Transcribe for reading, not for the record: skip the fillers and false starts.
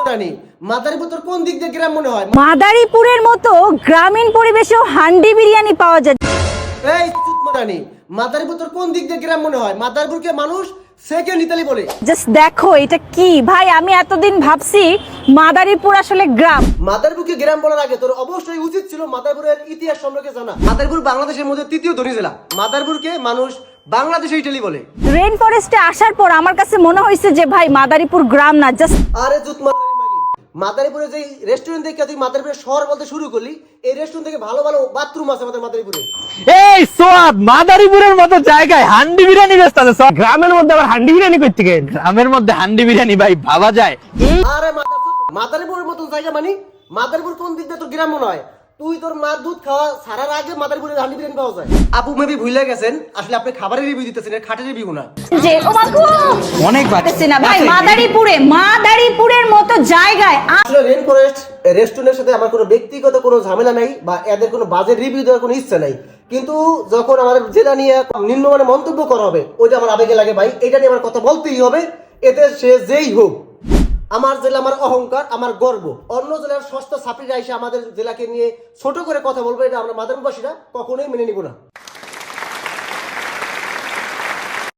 রানী মাদারীপুর তোর কোন দিক দিয়ে গ্রাম মনে হয়? মাদারীপুরের মতো গ্রামীণ পরিবেশেও হান্ডি বিরিয়ানি পাওয়া যায়। এই চুতমা রানী মাদারীপুর তোর কোন দিক দিয়ে গ্রাম মনে হয়? মাদারীপুরকে মানুষ সেকেন্ড ইতালি বলে। জাস্ট দেখো এটা কি ভাই, আমি এতদিন ভাবছি মাদারীপুর আসলে গ্রাম। মাদারীপুরকে গ্রাম বলার আগে তোর অবশ্যই উচিত ছিল মাদারীপুরের ইতিহাস সম্পর্কে জানা। মাদারীপুর বাংলাদেশের মধ্যে তৃতীয় ধনী জেলা। মাদারীপুরকে মানুষ বাংলাদেশে ইটালি বলে। রেইন ফরেস্টে আসার পর আমার কাছে মনে হয়েছে যে ভাই মাদারীপুর গ্রাম না, জাস্ট আরে চুতমা মাগি, মাদারীপুরে যে রেস্টুরেন্ট থেকে তুই মাদারীপুরের শহর বলতে শুরু করলি, এই রেস্টুরেন্ট থেকে ভালো ভালো বাথরুম আছে আমাদের মাদারীপুরে। এই সোয়াদ মাদারীপুরের মতো জায়গায় হান্ডি বিরিয়ানি ব্যস্ত আছে। গ্রামের মধ্যে আবার হান্ডি বিরিয়ানি করতে গেন? গ্রামের মধ্যে হান্ডি বিরিয়ানি ভাই ভাবা যায়? আরে মাদারীপুরের মতন জায়গা মানে মাদারীপুর কোন দিক দিয়ে তোর গ্রাম মনে হয়? তুই তোর মার দুধ খাওয়া সারার আগে মাদারীপুরে হান্ডি বিরিয়ানি পাওয়া যায়। আপু মেবি ভুলে গেছেন, আসলে আপনি খাবারের রিভিউ দিতেছেন, খাটের রিভিউ না। যে ও মাগো অনেক পাচ্ছি না ভাই, মাদারীপুরের মতো জায়গায় আসলে রেন ফরেস্ট রেস্টুরেন্টের সাথে আমার কোনো ব্যক্তিগত কোনো ঝামেলা নাই বা এদের কোনো বাজে রিভিউ দেওয়ার কোনো ইচ্ছা নাই, কিন্তু যখন আমাদের জেলা নিয়ে নিম্নমানের মন্তব্য করা হবে ওইটা আমার আবেগে লাগে ভাই। এটা নিয়ে আমার কথা বলতেই হবে। এতে সে যেই হোক, আমার জেলা আমার অহংকার, আমার গর্ব। অন্য জেলার সস্তা ছাত্রীরা এসে আমাদের জেলাকে নিয়ে ছোট করে কথা বলবে, এটা আমরা মাদারীপুরবাসীরা কখনোই মেনে নিব না।